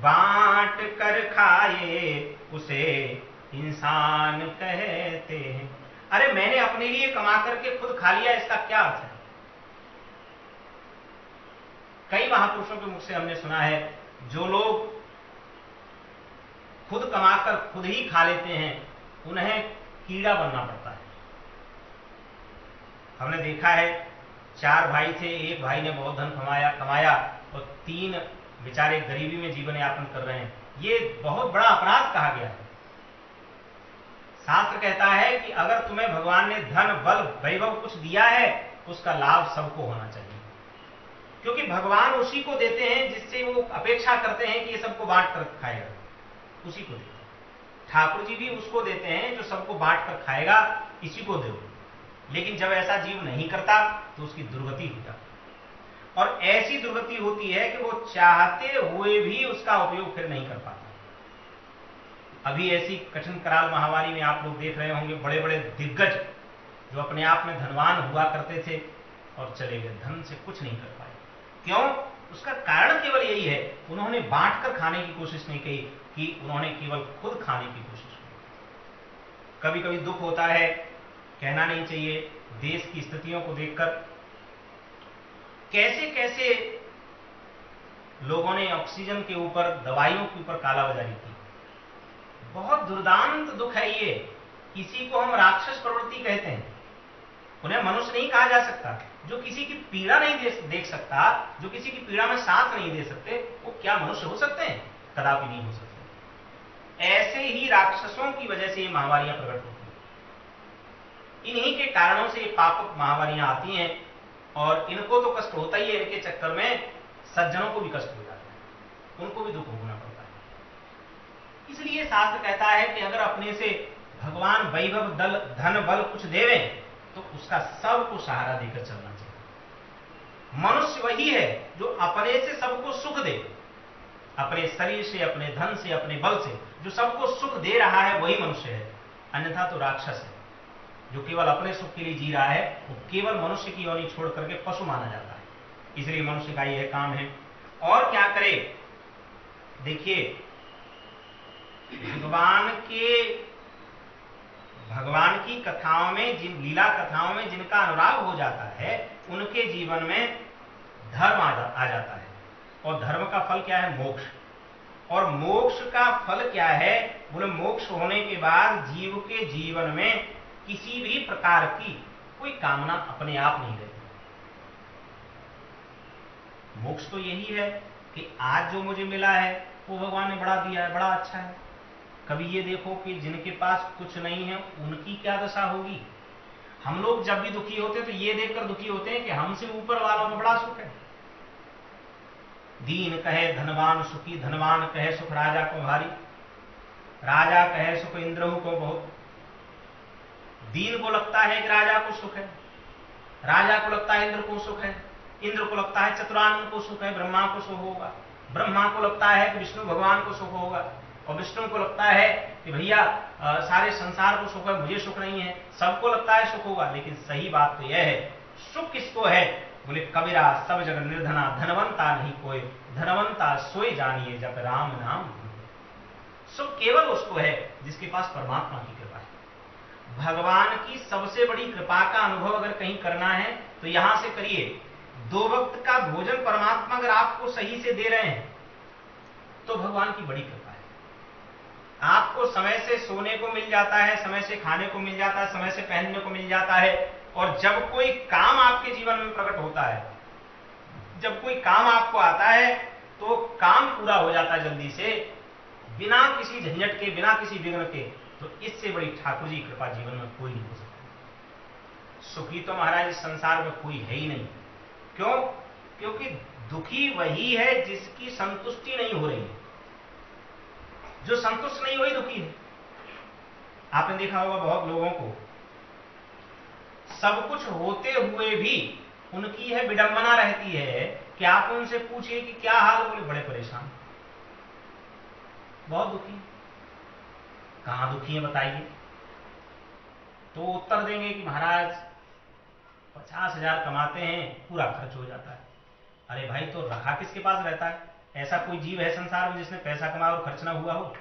बांट कर खाए उसे इंसान कहते हैं। अरे मैंने अपने लिए कमा करके खुद खा लिया, इसका क्या अर्थ है। कई महापुरुषों के मुख से हमने सुना है, जो लोग खुद कमाकर खुद ही खा लेते हैं उन्हें कीड़ा बनना पड़ता है। हमने देखा है 4 भाई थे, एक भाई ने बहुत धन कमाया और 3 बेचारे गरीबी में जीवन यापन कर रहे हैं। ये बहुत बड़ा अपराध कहा गया है। शास्त्र कहता है कि अगर तुम्हें भगवान ने धन बल वैभव कुछ दिया है, उसका लाभ सबको होना चाहिए, क्योंकि भगवान उसी को देते हैं जिससे वो अपेक्षा करते हैं कि ये सबको बांट कर खाएगा, उसी को देते हैं। ठाकुर जी भी उसको देते हैं जो सबको बांट कर खाएगा, इसी को दो। लेकिन जब ऐसा जीव नहीं करता तो उसकी दुर्गति हो जाती, और ऐसी दुर्गति होती है कि वो चाहते हुए भी उसका उपयोग फिर नहीं कर पाता। अभी ऐसी कठिन कराल महामारी में आप लोग देख रहे होंगे, बड़े बड़े दिग्गज जो अपने आप में धनवान हुआ करते थे और चले गए, धन से कुछ नहीं कर पाए। क्यों? उसका कारण केवल यही है, उन्होंने बांट कर खाने की कोशिश नहीं की, कि उन्होंने केवल खुद खाने की कोशिश की। कभी कभी दुख होता है, कहना नहीं चाहिए, देश की स्थितियों को देखकर कैसे कैसे लोगों ने ऑक्सीजन के ऊपर, दवाइयों के ऊपर कालाबाजारी की। बहुत दुर्दांत दुख है ये। किसी को हम राक्षस प्रवृत्ति कहते हैं, उन्हें मनुष्य नहीं कहा जा सकता। जो किसी की पीड़ा नहीं देख सकता, जो किसी की पीड़ा में साथ नहीं दे सकते, वो क्या मनुष्य हो सकते हैं? कदापि नहीं हो सकते। ऐसे ही राक्षसों की वजह से ये महामारियां प्रकट होती हैं। इन्हीं के कारणों से ये पाप महामारियां आती हैं, और इनको तो कष्ट होता ही है, इनके चक्कर में सज्जनों को भी कष्ट हो जाता है, उनको भी दुख भोगना पड़ता है। इसलिए शास्त्र कहता है कि अगर अपने से भगवान वैभव दल धन बल कुछ देवें तो उसका सबको सहारा देकर चलना चाहिए। मनुष्य वही है जो अपने से सबको सुख दे, अपने शरीर से, अपने धन से, अपने बल से जो सबको सुख दे रहा है वही मनुष्य है। अन्यथा तो राक्षस है। जो केवल अपने सुख के लिए जी रहा है वो केवल मनुष्य की योनि छोड़ करके पशु माना जाता है। इसलिए मनुष्य का यह काम है। और क्या करे, देखिए भगवान की कथाओं में, जिन लीला कथाओं में जिनका अनुराग हो जाता है उनके जीवन में धर्म आ जाता है। और धर्म का फल क्या है? मोक्ष। और मोक्ष का फल क्या है? बोले मोक्ष होने के बाद जीव के जीवन में किसी भी प्रकार की कोई कामना अपने आप नहीं रहती। मोक्ष तो यही है कि आज जो मुझे मिला है वो भगवान ने बड़ा दिया है, बड़ा अच्छा है। कभी ये देखो कि जिनके पास कुछ नहीं है उनकी क्या दशा होगी। हम लोग जब भी दुखी होते हैं तो ये देखकर दुखी होते हैं कि हमसे ऊपर वालों में बड़ा सुख है। दीन कहे धनवान सुखी, धनवान कहे सुख राजा को भारी, राजा कहे सुख इंद्रहु को बहुत। दीन को लगता है कि राजा को सुख है, राजा को लगता है इंद्र को सुख है, इंद्र को लगता है चतुरानन को सुख है, ब्रह्मा को सुख होगा, ब्रह्मा को लगता है कि विष्णु भगवान को सुख होगा, और विष्णु को लगता है कि भैया सारे संसार को सुख है, मुझे सुख नहीं है। सबको लगता है सुख होगा, लेकिन सही बात तो यह है सुख किसको है? बोले कबीरा सब जगह निर्धना, धनवंता नहीं कोई, धनवंता सोई जानिए जब राम नाम। सुख केवल उसको है जिसके पास परमात्मा की कृपा है। भगवान की सबसे बड़ी कृपा का अनुभव अगर कहीं करना है तो यहां से करिए। 2 वक्त का भोजन परमात्मा अगर आपको सही से दे रहे हैं तो भगवान की बड़ी कृपा है। आपको समय से सोने को मिल जाता है, समय से खाने को मिल जाता है, समय से पहनने को मिल जाता है। और जब कोई काम आपके जीवन में प्रकट होता है, जब कोई काम आपको आता है तो काम पूरा हो जाता है जल्दी से, बिना किसी झंझट के, बिना किसी विघ्न के। तो इससे बड़ी ठाकुर जी कृपा जीवन में कोई नहीं हो सकता। सुखी तो महाराज इस संसार में कोई है ही नहीं। क्यों? क्योंकि दुखी वही है जिसकी संतुष्टि नहीं हो रही है। जो संतुष्ट नहीं वही दुखी है। आपने देखा होगा बहुत लोगों को सब कुछ होते हुए भी उनकी है विडंबना रहती है कि आप उनसे पूछिए कि क्या हाल, बोले बड़े परेशान, बहुत दुखी। कहां दुखी है बताइए? तो उत्तर देंगे कि महाराज 50,000 कमाते हैं, पूरा खर्च हो जाता है। अरे भाई, तो रखा किसके पास रहता है? ऐसा कोई जीव है संसार में जिसने पैसा कमाया और खर्च ना हुआ हो?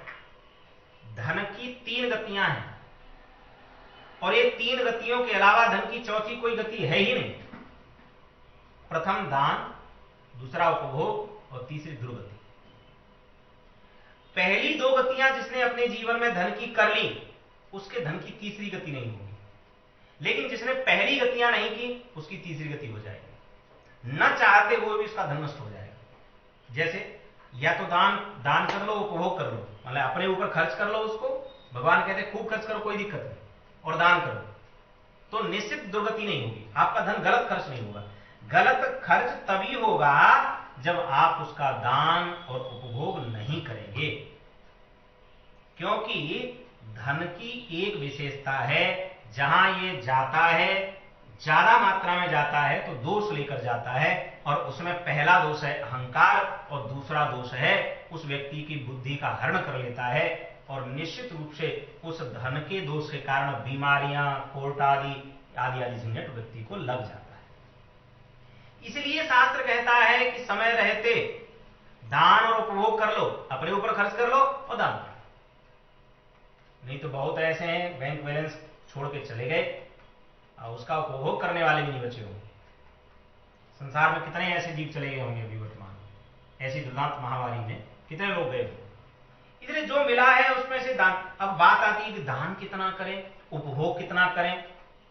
धन की 3 गतियां हैं और ये 3 गतियों के अलावा धन की चौथी कोई गति है ही नहीं। प्रथम दान, दूसरा उपभोग और तीसरी दुर्गति। पहली 2 गतियां जिसने अपने जीवन में धन की कर ली उसके धन की तीसरी गति नहीं होगी। लेकिन जिसने पहली गतियां नहीं की उसकी तीसरी गति हो जाएगी। न चाहते हुए भी उसका धन नष्ट हो जाएगा। जैसे या तो दान कर लो, उपभोग कर लो, मतलब अपने ऊपर खर्च कर लो उसको। भगवान कहते हैं खूब खर्च करो, कोई दिक्कत नहीं, और दान करो, तो निश्चित दुर्गति नहीं होगी। आपका धन गलत खर्च नहीं होगा। गलत खर्च तभी होगा जब आप उसका दान और उपभोग नहीं करेंगे। क्योंकि धन की एक विशेषता है, जहां ये जाता है, ज्यादा मात्रा में जाता है तो दोष लेकर जाता है। और उसमें पहला दोष है अहंकार और दूसरा दोष है उस व्यक्ति की बुद्धि का हरण कर लेता है। और निश्चित रूप से उस धन के दोष के कारण बीमारियां, कोर्ट आदि झंझट व्यक्ति को लग जाता है। इसलिए शास्त्र कहता है कि समय रहते दान और उपभोग कर लो, अपने ऊपर खर्च कर लो और दान कर लो। नहीं तो बहुत ऐसे हैं बैंक बैलेंस छोड़ के चले गए और उसका उपभोग करने वाले भी नहीं बचे होंगे। संसार में कितने ऐसे जीव चले गए होंगे अभी वर्तमान ऐसी दुर्दांत महामारी में, कितने लोग गए होंगे। इसलिए जो मिला है उसमें से दान। अब बात आती है कि दान कितना करें, उपभोग कितना करें,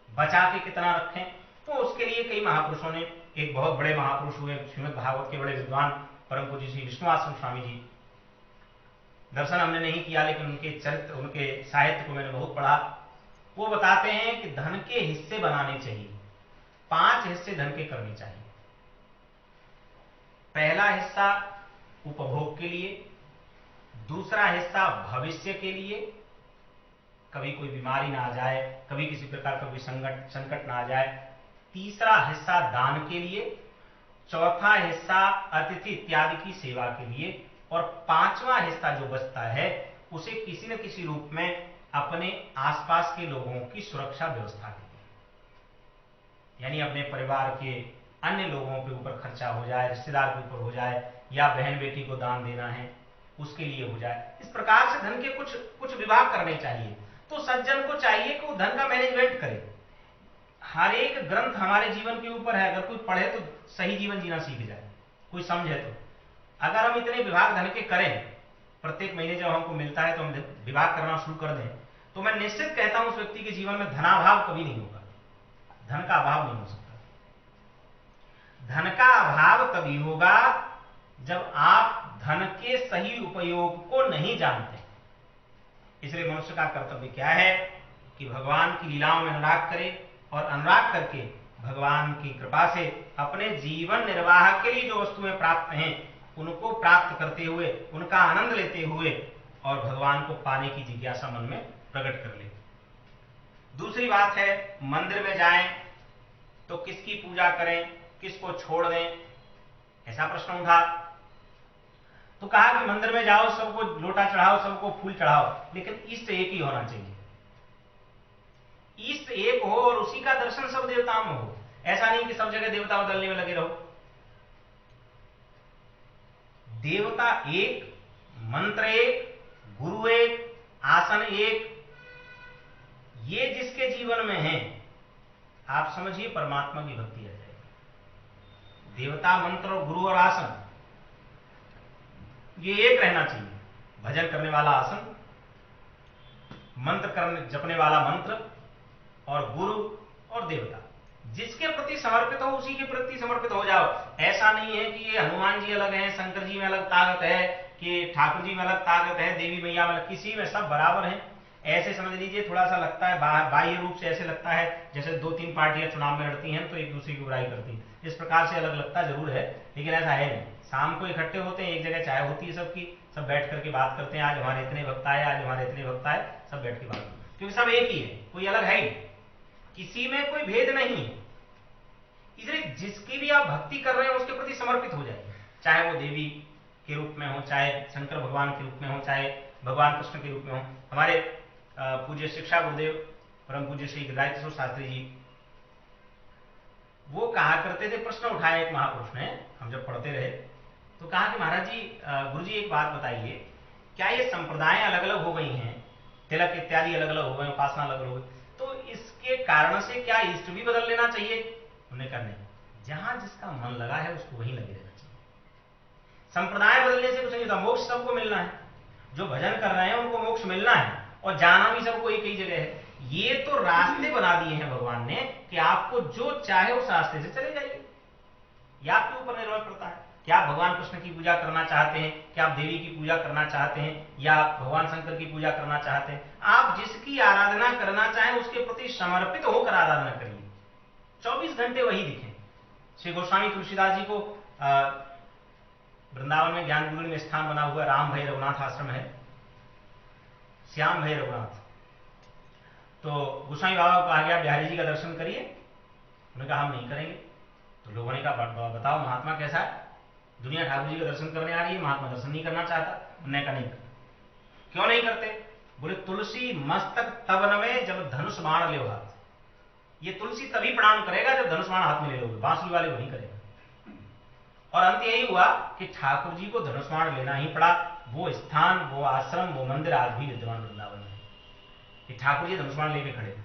बचा के कितना रखें। तो उसके लिए कई महापुरुषों ने, एक बहुत बड़े महापुरुष हुए श्रीमद् भागवत के बड़े विद्वान परम पूज्य श्री विष्णु आश्रम स्वामी जी, दर्शन हमने नहीं किया लेकिन उनके चरित्र, उनके साहित्य को मैंने बहुत पढ़ा। वो बताते हैं कि धन के हिस्से बनाने चाहिए। 5 हिस्से धन के करने चाहिए। पहला हिस्सा उपभोग के लिए, दूसरा हिस्सा भविष्य के लिए, कभी कोई बीमारी ना आ जाए, कभी किसी प्रकार का कोई संकट ना आ जाए। तीसरा हिस्सा दान के लिए, चौथा हिस्सा अतिथि इत्यादि की सेवा के लिए, और पांचवा हिस्सा जो बचता है उसे किसी न किसी रूप में अपने आसपास के लोगों की सुरक्षा व्यवस्था के लिए, यानी अपने परिवार के अन्य लोगों के ऊपर खर्चा हो जाए, रिश्तेदार के ऊपर हो जाए, या बहन बेटी को दान देना है उसके लिए हो जाए। इस प्रकार से धन के कुछ कुछ विभाग करने चाहिए। तो सज्जन को चाहिए कि वो धन का मैनेजमेंट करे। हर एक ग्रंथ हमारे जीवन के ऊपर है, अगर कोई पढ़े तो सही जीवन जीना सीख जाए, कोई समझे तो। अगर हम इतने विभाग धन के करें, प्रत्येक महीने जब हमको मिलता है तो हम विभाग करना शुरू कर दें, तो मैं निश्चित कहता हूं उस व्यक्ति के जीवन में धनाभाव कभी नहीं होगा, धन का अभाव नहीं हो सकता। धन का अभाव तभी होगा जब आप धन के सही उपयोग को नहीं जानते। इसलिए मनुष्य का कर्तव्य क्या है कि भगवान की लीलाओं में अनुराग करे, और अनुराग करके भगवान की कृपा से अपने जीवन निर्वाह के लिए जो वस्तुएं प्राप्त हैं उनको प्राप्त करते हुए, उनका आनंद लेते हुए, और भगवान को पाने की जिज्ञासा मन में प्रकट कर ले। दूसरी बात है, मंदिर में जाएं तो किसकी पूजा करें, किसको छोड़ दें, ऐसा प्रश्न उठा। तो कहा कि मंदिर में जाओ, सबको लोटा चढ़ाओ, सबको फूल चढ़ाओ, लेकिन इष्ट एक ही होना चाहिए। इष्ट एक हो और उसी का दर्शन सब देवताओं में हो। ऐसा नहीं कि सब जगह देवता बदलने में लगे रहो। देवता एक, मंत्र एक, गुरु एक, आसन एक, ये जिसके जीवन में है, आप समझिए परमात्मा की भक्ति आ जाएगी। देवता, मंत्र और गुरु और आसन, ये एक रहना चाहिए। भजन करने वाला आसन, मंत्र करने जपने वाला मंत्र, और गुरु और देवता, जिसके प्रति समर्पित हो उसी के प्रति समर्पित हो जाओ। ऐसा नहीं है कि ये हनुमान जी अलग हैं, शंकर जी में अलग ताकत है, कि ठाकुर जी में अलग ताकत है, देवी मैया में अलग, किसी में सब बराबर है। ऐसे समझ लीजिए, थोड़ा सा लगता है बाह्य रूप से ऐसे लगता है जैसे दो तीन पार्टियां चुनाव में लड़ती हैं तो एक दूसरे की बुराई करती हैं, इस प्रकार से अलग लगता जरूर है, लेकिन ऐसा है नहीं। शाम को इकट्ठे होते हैं, एक जगह चाय होती है सबकी, सब बैठ करके बात करते हैं, आज हमारे इतने भक्त आए, आज हमारे इतने भक्त आए, सब बैठ के बात करते, क्योंकि सब एक ही है, कोई अलग है ही, किसी में कोई भेद नहीं है। इसलिए जिसकी भी आप भक्ति कर रहे हैं उसके प्रति समर्पित हो जाए, चाहे वो देवी के रूप में हो, चाहे शंकर भगवान के रूप में हो, चाहे भगवान कृष्ण के रूप में हो। हमारे पूज्य शिक्षा गुरुदेव परम पूज्य श्री गिरिराज किशोर शास्त्री जी, वो कहा करते थे, प्रश्न उठाया एक महापुरुष ने, हम जब पढ़ते रहे तो कहा कि महाराज जी, गुरु जी एक बात बताइए, क्या ये संप्रदाय अलग अलग हो गई हैं, तिलक इत्यादि अलग अलग हो गए, उपासना अलग अलग हो गई, तो इसके कारण से क्या इष्ट भी बदल लेना चाहिए? उन्होंने कहा नहीं, जहां जिसका मन लगा है उसको वहीं लगे रहना चाहिए। संप्रदाय बदलने से कुछ नहीं होता, मोक्ष सबको मिलना है, जो भजन कर रहे हैं उनको मोक्ष मिलना है, और जाना भी सबको एक ही जगह है। ये तो रास्ते बना दिए हैं भगवान ने कि आपको जो चाहे उस रास्ते से चले जाइए, यह आपके ऊपर निर्भर करता है। क्या आप भगवान कृष्ण की पूजा करना चाहते हैं, क्या आप देवी की पूजा करना चाहते हैं, या भगवान शंकर की पूजा करना चाहते हैं? आप जिसकी आराधना करना चाहें उसके प्रति समर्पित होकर आराधना करिए, 24 घंटे वही दिखें। श्री गोस्वामी तुलसीदास जी को वृंदावन में ज्ञान गुरु में स्थान बना हुआ राम भय रघुनाथ आश्रम है, श्याम भय रघुनाथ। तो गोस्वामी बाबा को कहा गया बिहारी जी का दर्शन करिए, उन्होंने कहा हम नहीं करेंगे। तो लोगों ने कहा बताओ महात्मा कैसा है, दुनिया ठाकुर जी का दर्शन करने आ रही है, महात्मा दर्शन नहीं करना चाहता। उन्होंने कहा नहीं करते। क्यों नहीं करते? बोले तुलसी मस्तक तब नवे जब धनुष बाण ले हाथ। ये तुलसी तभी प्रणाम करेगा जब धनुष बाण हाथ में ले लोगे, बांसुरी वाले को नहीं करेगा। और अंत यही हुआ कि ठाकुर जी को धनुष बाण लेना ही पड़ा। वो स्थान, वो आश्रम, वो मंदिर आज भी विद्यमान वृंदावन में है कि ठाकुर जी धनुष बाण लेके खड़े थे,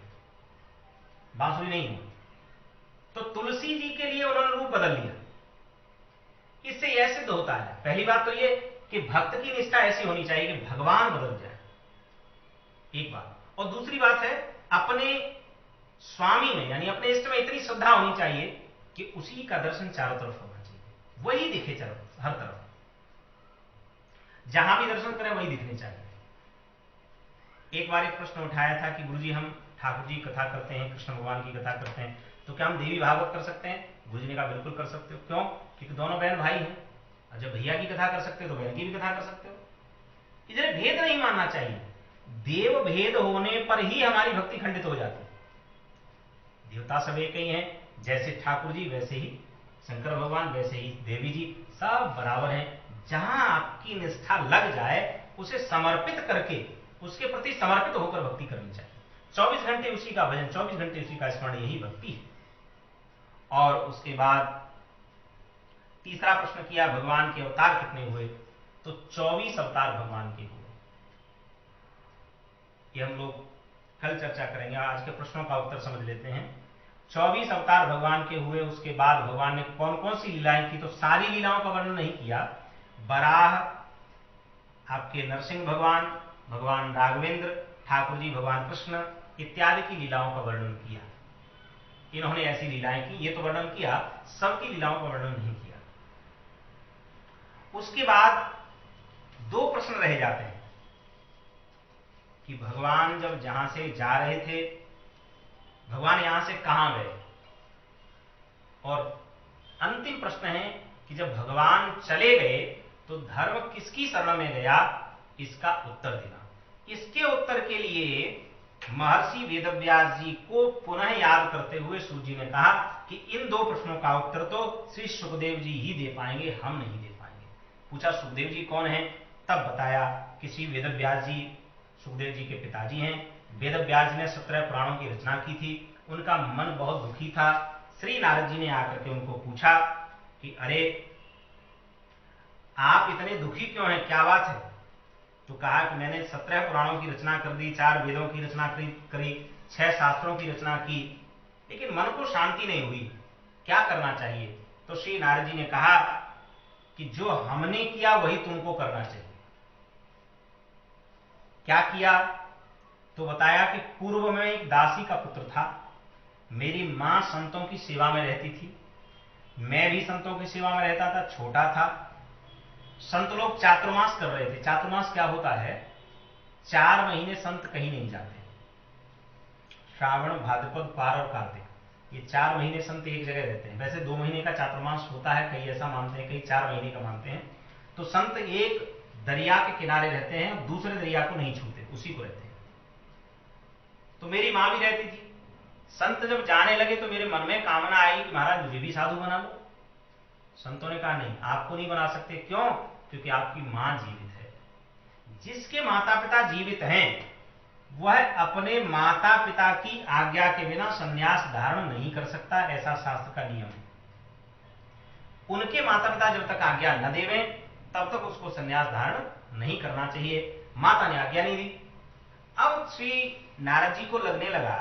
बांसुरी नहीं हुआ। तो तुलसी जी के लिए उन्होंने रूप बदल लिया। इससे यह सिद्ध होता है, पहली बात तो ये कि भक्त की निष्ठा ऐसी होनी चाहिए कि भगवान बदल जाए, एक बात। और दूसरी बात है अपने स्वामी में यानी अपने इष्ट में इतनी श्रद्धा होनी चाहिए कि उसी का दर्शन चारों तरफ होना चाहिए, वही दिखे चारों हर तरफ, जहां भी दर्शन करें वही दिखने चाहिए। एक बार एक प्रश्न उठाया था कि गुरुजी हम ठाकुर जी कथा करते हैं, कृष्ण भगवान की कथा करते हैं, तो क्या हम देवी भागवत कर सकते हैं? गुरुजी ने कहा बिल्कुल कर सकते हो। क्यों? क्योंकि दोनों बहन भाई हैं, और जब भैया की कथा कर सकते हो तो बहन की भी कथा कर सकते हो। इधर भेद नहीं मानना चाहिए। देव भेद होने पर ही हमारी भक्ति खंडित हो जाती है। देवता सब एक ही हैं, जैसे ठाकुर जी वैसे ही शंकर भगवान, वैसे ही देवी जी, सब बराबर हैं। जहां आपकी निष्ठा लग जाए उसे समर्पित करके, उसके प्रति समर्पित होकर भक्ति करनी चाहिए। 24 घंटे उसी का भजन, 24 घंटे उसी का स्मरण, यही भक्ति है। और उसके बाद तीसरा प्रश्न किया, भगवान के अवतार कितने हुए? तो 24 अवतार भगवान के हुए। ये हम लोग कल चर्चा करेंगे, आज के प्रश्नों का उत्तर समझ लेते हैं। 24 अवतार भगवान के हुए, उसके बाद भगवान ने कौन कौन सी लीलाएं की, तो सारी लीलाओं का वर्णन नहीं किया। बराह, आपके नरसिंह भगवान, भगवान राघवेंद्र, ठाकुर जी, भगवान कृष्ण इत्यादि की लीलाओं का वर्णन किया। इन्होंने ऐसी लीलाएं की, ये तो वर्णन किया, सबकी लीलाओं का वर्णन नहीं किया। उसके बाद दो प्रश्न रह जाते हैं कि भगवान जब जहां से जा रहे थे, भगवान यहां से कहां गए, और अंतिम प्रश्न है कि जब भगवान चले गए तो धर्म किसकी शरण में गया, इसका उत्तर देना। इसके उत्तर के लिए महर्षि वेदव्यास जी को पुनः याद करते हुए सूत जी ने कहा कि इन दो प्रश्नों का उत्तर तो श्री सुखदेव जी ही दे पाएंगे, हम नहीं दे पाएंगे। पूछा सुखदेव जी कौन है, तब बताया कि श्री वेदव्यास जी सुखदेव जी के पिताजी हैं। वेदव्यास जी ने 17 पुराणों की रचना की थी। उनका मन बहुत दुखी था। श्री नारद जी ने आकर के उनको पूछा कि अरे आप इतने दुखी क्यों हैं, क्या बात है? तो कहा कि मैंने 17 पुराणों की रचना कर दी, 4 वेदों की रचना करी, 6 शास्त्रों की रचना की, लेकिन मन को शांति नहीं हुई, क्या करना चाहिए? तो श्री नारद जी ने कहा कि जो हमने किया वही तुमको करना चाहिए। क्या किया? तो बताया कि पूर्व में एक दासी का पुत्र था, मेरी मां संतों की सेवा में रहती थी, मैं भी संतों की सेवा में रहता था, छोटा था। संत लोग चातुर्मास कर रहे थे। चातुर्मास क्या होता है? 4 महीने संत कहीं नहीं जाते, श्रावण, भाद्रपद, पार और कार्तिक, ये 4 महीने संत एक जगह रहते हैं। वैसे 2 महीने का चातुर्मास होता है, कई ऐसा मानते हैं, कई 4 महीने का मानते हैं। तो संत एक दरिया के किनारे रहते हैं, दूसरे दरिया को नहीं छूते, उसी को रहते हैं। तो मेरी मां भी रहती थी। संत जब जाने लगे तो मेरे मन में कामना आई कि महाराज मुझे भी साधु बना लो। संतों ने कहा नहीं, आपको नहीं बना सकते। क्यों? क्योंकि आपकी मां जीवित है। जिसके माता पिता जीवित हैं वह अपने माता पिता की आज्ञा के बिना संन्यास धारण नहीं कर सकता, ऐसा शास्त्र का नियम है। उनके माता पिता जब तक आज्ञा न देवें तब तक उसको संन्यास धारण नहीं करना चाहिए। माता ने आज्ञा नहीं दी। अब श्री नारद जी को लगने लगा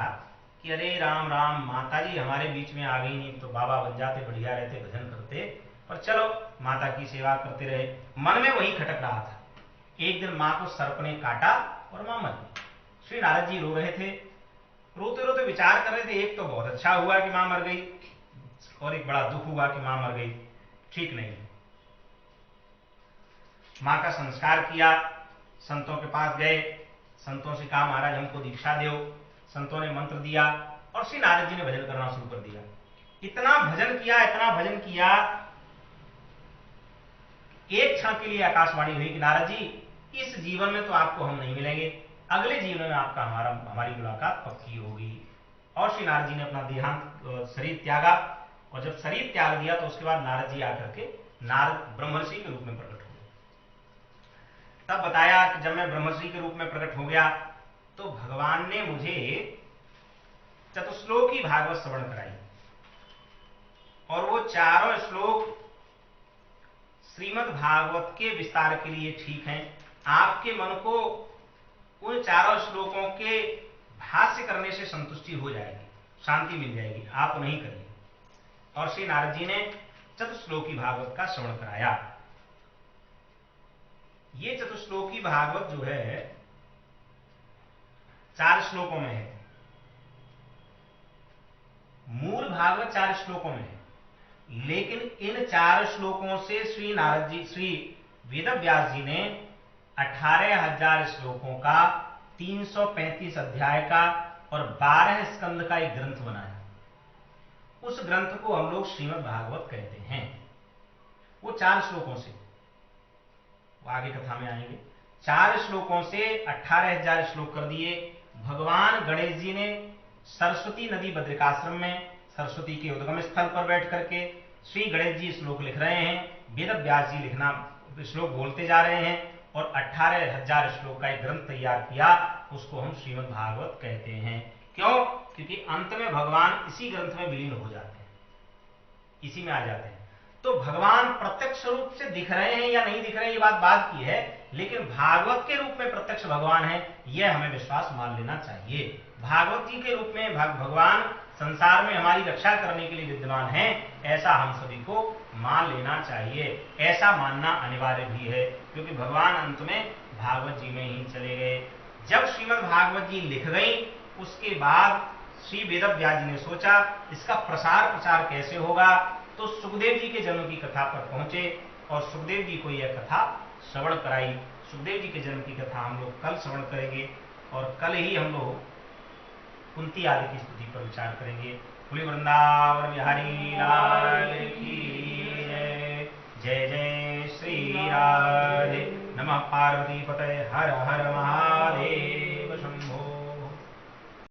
कि अरे राम राम, माता जी हमारे बीच में आ गई, नहीं तो बाबा बन जाते, बढ़िया रहते, भजन करते, पर चलो माता की सेवा करते रहे। मन में वही खटक रहा था। एक दिन मां को सर्प ने काटा और मां मर गई। श्री नारद जी रो रहे थे, रोते रोते विचार कर रहे थे, एक तो बहुत अच्छा हुआ कि मां मर गई, और एक बड़ा दुख हुआ कि मां मर गई, ठीक नहीं। मां का संस्कार किया, संतों के पास गए, संतों से कहा महाराज हमको दीक्षा दो। संतों ने मंत्र दिया और श्री नारद जी ने भजन करना शुरू कर दिया। इतना भजन किया, इतना भजन किया, एक क्षण के लिए आकाशवाणी हुई कि नारद जी इस जीवन में तो आपको हम नहीं मिलेंगे, अगले जीवन में आपका हमारी मुलाकात पक्की होगी। और श्री नारद जी ने अपना देहांत शरीर त्यागा, और जब शरीर त्याग दिया तो उसके बाद नारद जी आकर के नारद ब्रह्मर्षि के रूप में प्रकट हो गए। तब बताया कि जब मैं ब्रह्मर्षि के रूप में प्रकट हो गया तो भगवान ने मुझे चतुश्लोकी भागवत श्रवण कराई, और वो चारों श्लोक श्रीमद् भागवत के विस्तार के लिए ठीक हैं। आपके मन को उन चारों श्लोकों के भाष्य करने से संतुष्टि हो जाएगी, शांति मिल जाएगी, आप नहीं करिए। और श्री नारद जी ने चतुश्लोकी भागवत का श्रवण कराया। ये चतुश्लोकी भागवत जो है 4 श्लोकों में है। मूल भागवत 4 श्लोकों में है, लेकिन इन 4 श्लोकों से श्री नारद जी, श्री वेदव्यास जी ने 18,000 श्लोकों का, 335 अध्याय का और 12 स्कंद का एक ग्रंथ बनाया। उस ग्रंथ को हम लोग श्रीमद् भागवत कहते हैं। वो 4 श्लोकों से, वो आगे कथा में आएंगे, 4 श्लोकों से 18,000 श्लोक कर दिए। भगवान गणेश जी ने सरस्वती नदी बद्रिकाश्रम में सरस्वती के उद्गम स्थल पर बैठ करके श्री गणेश जी श्लोक लिख रहे हैं। वेद व्यास जी लिखना श्लोक बोलते जा रहे हैं और 18,000 श्लोक का एक ग्रंथ तैयार किया, उसको हम श्रीमद् भागवत कहते हैं। क्यों? क्योंकि अंत में भगवान इसी ग्रंथ में विलीन हो जाते हैं, इसी में आ जाते हैं। तो भगवान प्रत्यक्ष रूप से दिख रहे हैं या नहीं दिख रहे हैं, ये बात बाद की है, लेकिन भागवत के रूप में प्रत्यक्ष भगवान है, यह हमें विश्वास मान लेना चाहिए। भागवत जी के रूप में भगवान संसार में हमारी रक्षा करने के लिए विद्यमान है, ऐसा हम सभी को मान लेना चाहिए। ऐसा मानना अनिवार्य भी है, क्योंकि भगवान अंत में भागवत जी में ही चले गए। जब श्रीमद् भागवत जी लिख गई, उसके बाद श्री वेद व्यास जी ने सोचा इसका प्रसार प्रचार कैसे होगा, तो सुखदेव जी के जन्म की कथा पर पहुंचे और सुखदेव जी को यह कथा श्रवण कराई। सुखदेव जी के जन्म की कथा हम लोग कल श्रवण करेंगे और कल ही हम लोग कुंती आदि की स्तुति पर विचार करेंगे। बोलिए वृंदावन बिहारी लाल की जय। जय जय श्री राधे। नमः पार्वती पतये हर हर महा